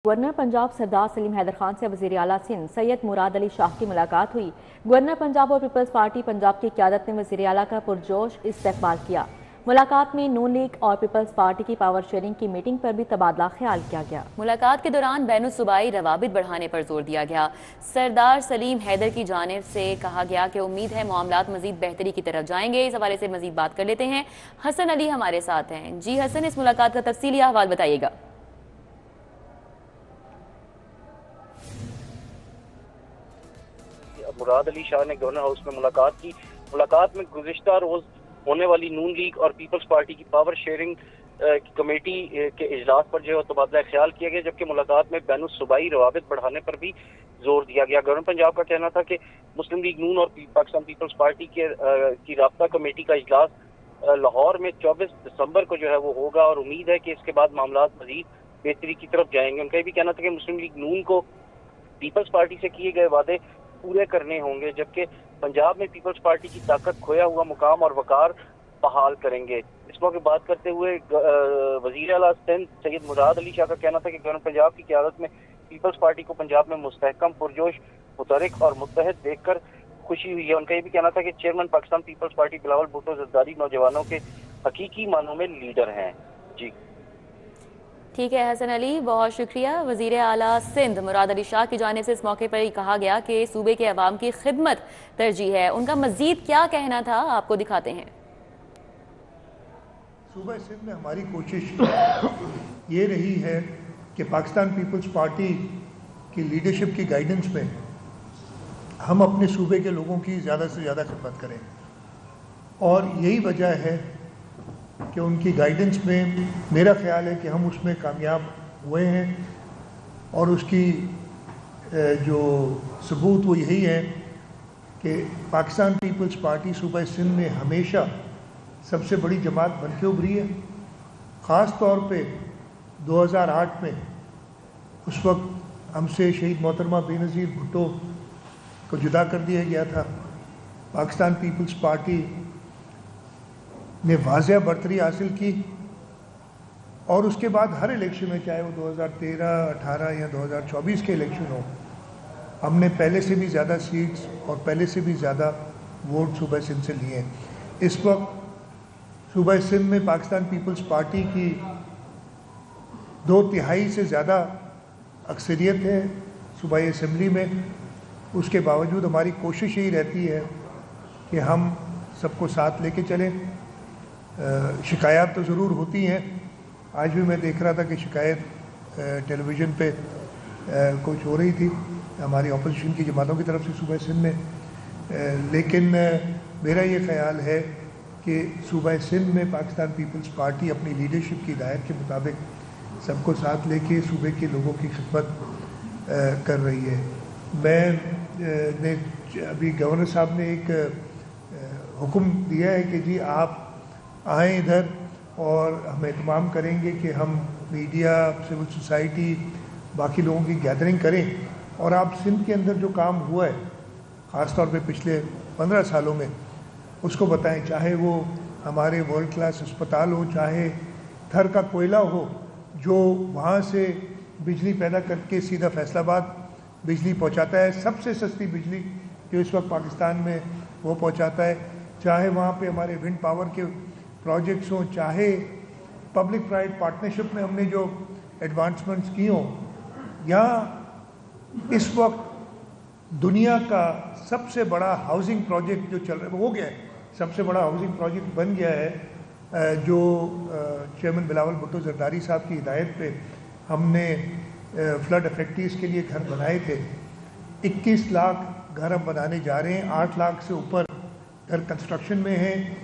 Governor Punjab सरदार सलीम हैदर खान से वज़ीर आला सिंध सैयद मुराद अली शाह की मुलाकात हुई। गवर्नर पंजाब और पीपल्स पार्टी पंजाब की क़यादत ने वज़ीर आला का पुरजोश इस्तकबाल किया। मुलाकात में नून लीग और पीपल्स पार्टी की पावर शेयरिंग की मीटिंग पर भी तबादला ख्याल किया गया। मुलाकात के दौरान बैनुल सूबाई रवाबित बढ़ाने पर जोर दिया गया। सरदार सलीम हैदर की जानिब से कहा गया कि उम्मीद है मामलात मजीद बेहतरी की तरफ जाएंगे। इस हवाले से मजीद बात कर लेते हैं। हसन अली हमारे साथ हैं। जी हसन, इस मुलाकात का तफसीली अहवाल बताइएगा। मुराद अली शाह ने गवर्नर हाउस में मुलाकात की। मुलाकात में गुज़िश्ता रोज होने वाली नून लीग और पीपल्स पार्टी की पावर शेयरिंग कमेटी के इजलास पर जो है तबादला ख्याल किया गया, जबकि मुलाकात में बैनुल सूबाई रवाबित बढ़ाने पर भी जोर दिया गया। गवर्नर पंजाब का कहना था कि मुस्लिम लीग नून और पाकिस्तान पीपल्स पार्टी की राब्ता कमेटी का इजलास लाहौर में 24 दिसंबर को जो है वो होगा और उम्मीद है कि इसके बाद मामलात मजीद बेहतरी की तरफ जाएंगे। उनका ये भी कहना था कि मुस्लिम लीग नून को पीपल्स पार्टी से किए गए वादे पूरे करने होंगे, जबकि पंजाब में पीपल्स पार्टी की ताकत खोया हुआ मुकाम और वकार बहाल करेंगे। इस मौके बात करते हुए वज़ीर आला सिंध सैयद मुराद अली शाह का कहना था कि गवर्नर पंजाब की क़यादत में पीपल्स पार्टी को पंजाब में मुस्तहकम, पुरजोश, मुतहरिक और मुत्तहद देखकर खुशी हुई है। उनका ये भी कहना था कि चेयरमैन पाकिस्तान पीपल्स पार्टी बिलावल भुट्टो जरदारी नौजवानों के हकीकी मानों में लीडर हैं। जी ठीक है हसन अली, बहुत शुक्रिया। वज़ीर आला सिंध मुराद अली शाह की जानिब से इस मौके पर ही कहा गया कि सूबे के अवाम की खिदमत तरजीह है। उनका मजीद क्या कहना था, आपको दिखाते हैं। सूबा सिंध में हमारी कोशिश ये रही है कि पाकिस्तान पीपल्स पार्टी की लीडरशिप की गाइडेंस में हम अपने सूबे के लोगों की ज़्यादा से ज़्यादा खिदमत करें, और यही वजह है कि उनकी गाइडेंस में मेरा ख्याल है कि हम उसमें कामयाब हुए हैं। और उसकी जो सबूत वो यही है कि पाकिस्तान पीपल्स पार्टी सूबा सिंध में हमेशा सबसे बड़ी जमात बन के उभरी है। ख़ास तौर पे 2008 में उस वक्त हमसे शहीद मोहतरमा बेनज़ीर भुट्टो को जुदा कर दिया गया था। पाकिस्तान पीपल्स पार्टी ने वाज़ेह बढ़तरी हासिल की और उसके बाद हर इलेक्शन में, चाहे वो 2013, 18 या 2024 के इलेक्शन हो, हमने पहले से भी ज़्यादा सीट्स और पहले से भी ज़्यादा वोट सूबा सिंध से लिए हैं। इस वक्त सूबा सिंध में पाकिस्तान पीपल्स पार्टी की 2/3 से ज़्यादा अक्सरियत है सूबाई असम्बली में। उसके बावजूद हमारी कोशिश यही रहती है कि हम सबको साथ लेके चलें। शिकायत तो ज़रूर होती हैं। आज भी मैं देख रहा था कि शिकायत टेलीविज़न पे कुछ हो रही थी हमारी अपोजिशन की जमातों की तरफ से सूबा सिंध में, लेकिन मेरा ये ख्याल है कि सूबा सिंध में पाकिस्तान पीपल्स पार्टी अपनी लीडरशिप की हिदायत के मुताबिक सबको साथ लेके सूबे के लोगों की खिदमत कर रही है। मैं अभी गवर्नर साहब ने एक हुक्म दिया है कि जी आप आएँ इधर और हम एहतमाम करेंगे कि हम मीडिया, सिविल सोसाइटी, बाकी लोगों की गैदरिंग करें और आप सिंध के अंदर जो काम हुआ है ख़ास तौर पे पिछले 15 सालों में उसको बताएं। चाहे वो हमारे वर्ल्ड क्लास अस्पताल हो, चाहे थर का कोयला हो जो वहाँ से बिजली पैदा करके सीधा फैसलाबाद बिजली पहुँचाता है, सबसे सस्ती बिजली जो इस वक्त पाकिस्तान में वो पहुँचाता है। चाहे वहाँ पे हमारे विंड पावर के प्रोजेक्ट्स हों, चाहे पब्लिक प्राइवेट पार्टनरशिप में हमने जो एडवांसमेंट्स की हों, यहाँ इस वक्त दुनिया का सबसे बड़ा हाउसिंग प्रोजेक्ट जो चल रहा है वो हो गया है, सबसे बड़ा हाउसिंग प्रोजेक्ट बन गया है जो चेयरमैन बिलावल भुट्टो जरदारी साहब की हिदायत पे हमने फ्लड अफेक्टीज़ के लिए घर बनाए थे। 21 लाख घर हम बनाने जा रहे हैं। 8 लाख से ऊपर घर कंस्ट्रक्शन में हैं,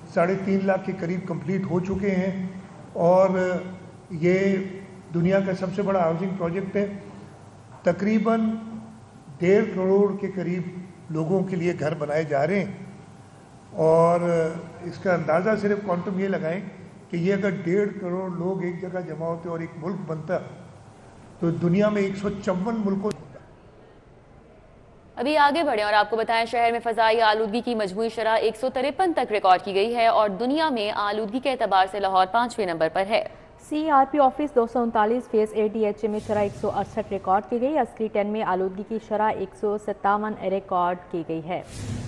3.5 लाख के करीब कंप्लीट हो चुके हैं और ये दुनिया का सबसे बड़ा हाउसिंग प्रोजेक्ट है। तकरीबन 1.5 करोड़ के करीब लोगों के लिए घर बनाए जा रहे हैं और इसका अंदाज़ा सिर्फ क्वांटम ये लगाएं कि ये अगर 1.5 करोड़ लोग एक जगह जमा होते और एक मुल्क बनता तो दुनिया में 154 मुल्कों। अभी आगे बढ़े और आपको बताएं, शहर में फ़ज़ाई आलूदगी की मजमूई शरह 153 तक रिकॉर्ड की गई है और दुनिया में आलूदगी के एतबार से लाहौर 5वें नंबर पर है। CRP ऑफिस 239 फेज ADHA में शरह 168 रिकॉर्ड की गई। असली 10 में आलूदगी की शरह 157 रिकॉर्ड की गई है।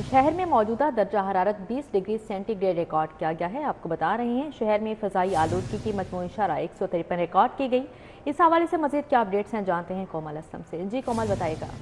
शहर में मौजूदा दर्जा हरारत 20 डिग्री सेंटीग्रेड रिकॉर्ड किया गया है। आपको बता रहे हैं शहर में फ़ज़ाई आलूदगी की मजमूई शरह 153 रिकॉर्ड की गई। इस हवाले से मज़ीद क्या अपडेट्स हैं जानते हैं कोमल असलम से। जी कोमल बताएगा।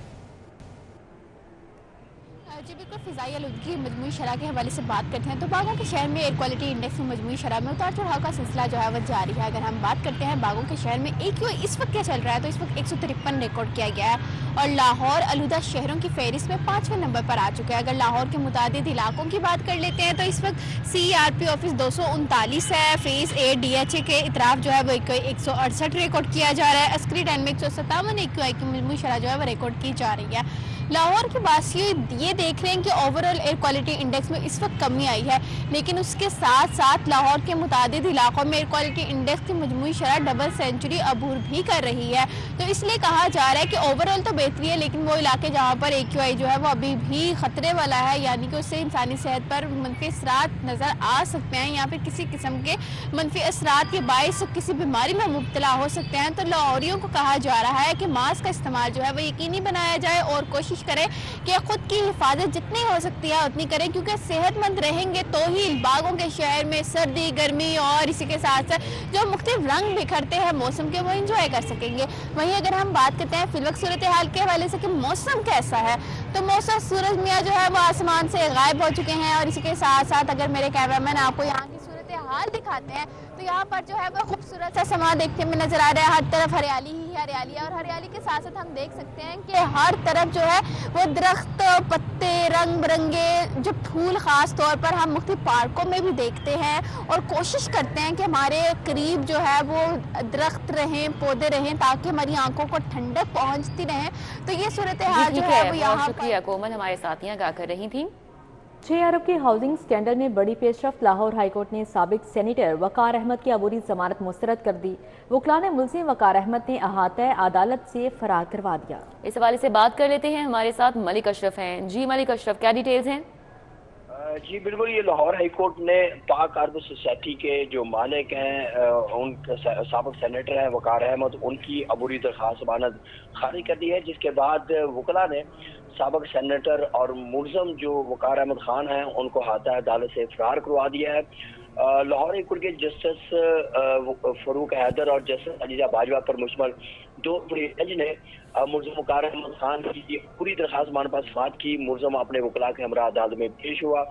जी बिल्कुल, फ़िज़ाई आलूदगी की मजमूई शरह के हवाले से बात करते हैं तो बागों के शहर में एयर क्वालिटी इंडेक्स में मजमूई शरह में उतार चढ़ाव का सिलसिला जो है वह जारी है। अगर हम बात करते हैं बागों के शहर में AQI इस वक्त क्या चल रहा है तो इस वक्त 153 रिकॉर्ड किया गया है और लाहौर आलूदा शहरों की फहरिस्त में 5वें नंबर पर आ चुका है। अगर लाहौर के मुतादिद इलाकों की बात कर लेते हैं तो इस वक्त CRP ऑफिस 239 है। फेज़ A DHA के इतराफ जो है वो 168 रिकॉर्ड किया जा रहा है। अस्करी 10 में 157 AQI की मजमूई शरह जो है वो रिकॉर्ड की जा रही है। लाहौर के वासी ये देख रहे हैं कि ओवरऑल एयर क्वालिटी इंडेक्स में इस वक्त कमी आई है, लेकिन उसके साथ साथ लाहौर के मुतादिद इलाकों में एयर क्वालिटी इंडेक्स की मजमूई शरह डबल सेंचुरी अबूर भी कर रही है। तो इसलिए कहा जा रहा है कि ओवरऑल तो बेहतरी है, लेकिन वो इलाके जहाँ पर AQI जो है वो अभी भी ख़तरे वाला है, यानी कि उससे इंसानी सेहत पर मनफी असरात नज़र आ सकते हैं या फिर किसी किस्म के मनफी असरात के बायस किसी बीमारी में मुब्तला हो सकते हैं। तो लाहौरियों को कहा जा रहा है कि मास्क का इस्तेमाल जो है वो यकीनी बनाया जाए और कोशिश करें कि खुद की हिफाजत जितनी हो सकती है उतनी करें, क्योंकि सेहतमंद रहेंगे तो ही बागों के शहर में सर्दी गर्मी और इसी के साथ साथ जो मुख्तलिफ रंग बिखरते हैं मौसम के वो इंजॉय कर सकेंगे। वहीं अगर हम बात करते हैं फिलवक्त सूरत हाल के हवाले से कि मौसम कैसा है तो मौसम सूरज मियाँ जो है वो आसमान से गायब हो चुके हैं और इसी के साथ साथ अगर मेरे कैमरामैन आपको यहाँ की सूरत हाल दिखाते हैं तो यहाँ पर जो है वो खूबसूरत सा समा देखने में नजर आ रहा है। हर तरफ हरियाली ही हरियाली है और हरियाली के साथ साथ हम देख सकते हैं कि हर तरफ जो है वो दरख्त पत्ते रंग बिरंगे जो फूल खास तौर पर हम मुख्तलिफ पार्कों में भी देखते हैं और कोशिश करते हैं कि हमारे करीब जो है वो दरख्त रहें पौधे रहें ताकि हमारी आंखों को ठंडक पहुंचती रहे। तो ये सूरत हाल जो है वो यहाँ शुक्रिया कोमल, हमारे साथियाँ गा कर रही थी। 6 अरब के हाउसिंग स्टैंडर्ड में बड़ी पेशरफ। लाहौर हाईकोर्ट ने साबिक सेनेटर वकार अहमद की अबूरी जमानत मुस्तरद कर दी। वकला ने मुलजिम वकार अहमद ने अहाता अदालत से फरार करवा दिया। इस हवाले से बात कर लेते हैं, हमारे साथ मलिक अशरफ हैं। जी मलिक अशरफ, क्या डिटेल्स हैं? जी बिल्कुल, ये लाहौर हाई कोर्ट ने पाक अरब सोसाइटी के जो मालिक हैं उनके साबिक सेनेटर हैं वकार अहमद, उनकी अबूरी दरख्वास्त जमानत खारिज कर दी है, जिसके बाद वकला ने साबिक सेनेटर और मुलजम जो वकार अहमद खान हैं उनको हाथा अदालत से फरार करवा दिया है। लाहौर हाई कोर्ट के जस्टिस फरूक हैदर और जस्टिस अजीजा बाजवा पर मुश्तमिल दो जज ने मुलजम वकार अहमद खान की पूरी दरख्वास्त जमानत पर समाअत की। मुलजम अपने वकला के हमरा अदालत में पेश हुआ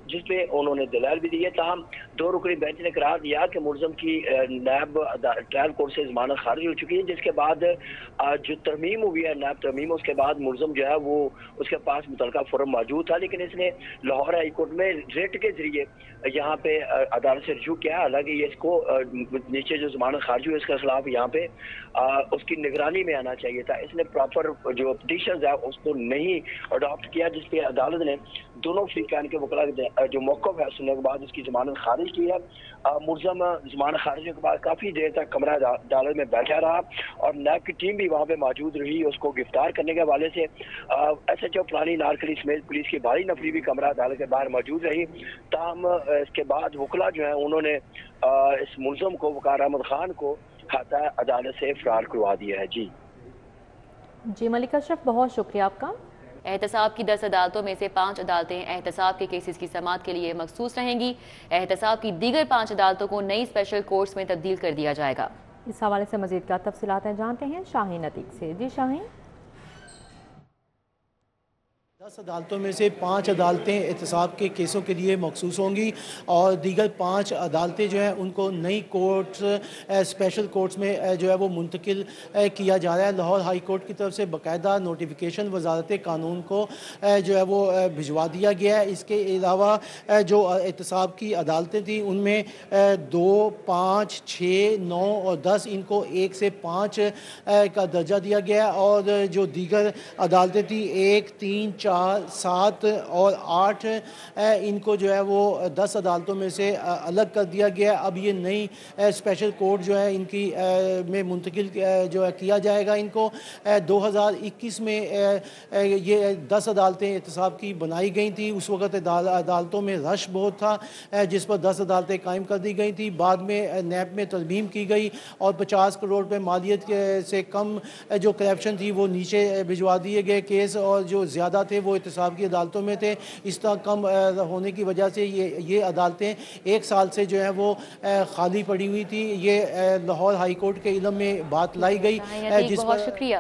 जिसपे उन्होंने दलाल भी दी है। ताहम 2 रुकनी बेंच ने करार दिया कि मुलजम की नैब ट्रायल कोर्ट से जमानत खारिज हो चुकी है, जिसके बाद जो तरमीम हुई है नैब तरमीम, उसके बाद मुलजम जो है वो उसके पास मुतलका फॉर्म मौजूद था, लेकिन इसने लाहौर हाई कोर्ट में रेट के जरिए यहाँ पे अदालत से रजू किया। हालांकि ये इसको नीचे जो जमानत खारिज हुई इसके खिलाफ यहाँ पे उसकी निगरानी में आना चाहिए था। इसने प्रॉपर जो पिटीशन है उसको नहीं अडॉप्ट किया, जिसपे अदालत ने दोनों फरीकान के वकला जो मौक़िफ़ है सुनने के बाद उसकी जमानत खारिज की है। मुलजम जमानत खारिज के बाद काफ़ी देर तक कमरा अदालत में बैठा रहा और नैब की टीम भी वहाँ पे मौजूद रही। उसको गिरफ्तार करने के हवाले से SHO पुरानी नारकली समेत पुलिस की भारी नफरी भी कमरा अदालत के बाहर मौजूद रही। ताहम इसके बाद वकला जो है उन्होंने इस मुलजम को वकार अहमद खान को हाथा अदालत से फरार करवा दिया है। जी मलिक अशरफ, बहुत शुक्रिया आपका। एहतसाब की 10 अदालतों में से 5 अदालतें एहतसाब के केसेस की समाअत के लिए मखसूस रहेंगी। एहतसाब की दीगर 5 अदालतों को नई स्पेशल कोर्ट्स में तब्दील कर दिया जाएगा। इस हवाले से मजीद क्या तफसीलात हैं जानते हैं शाहीन अतीक से। जी शाहीन। 10 अदालतों में से 5 अदालतें एहतसाब के केसों के लिए मखसूस होंगी और दीगर 5 अदालतें जो हैं उनको नई कोर्ट्स स्पेशल कोर्ट्स में जो है वो मुंतकिल किया जा रहा है। लाहौर हाई कोर्ट की तरफ से बाकायदा नोटिफिकेशन वजारत कानून को जो है वो भिजवा दिया गया है। इसके अलावा जो एहतसाब की अदालतें थी उनमें 2, 5, 6, 9 और 10 इनको 1 से 5 का दर्जा दिया गया और जो दीगर अदालतें थी 1, 3, 4 7 اور 8 ان کو جو ہے وہ 10 عدالتوں میں سے الگ کر دیا گیا. اب یہ نئی اسپیشل کورٹ جو ہے ان کی میں منتقل جو ہے کیا جائے گا ان کو. 2021 میں یہ 10 عدالتیں احتساب کی بنائی گئی تھیں. اس وقت عدالتوں میں رش بہت تھا جس پر 10 عدالتیں قائم کر دی گئی تھیں. بعد میں نیب میں ترمیم کی گئی اور 50 کروڑ روپے مالیت سے کم جو کرپشن تھی وہ نیچے بھجوا دیے گئے کیس, اور جو زیادہ تھے وہ احتساب کی عدالتوں میں تھے. اس طرح کم ہونے کی وجہ سے یہ عدالتیں 1 سال سے جو ہے وہ خالی پڑی ہوئی تھی. یہ لاہور ہائی کورٹ کے علم میں بات لائی گئی بہت شکریہ.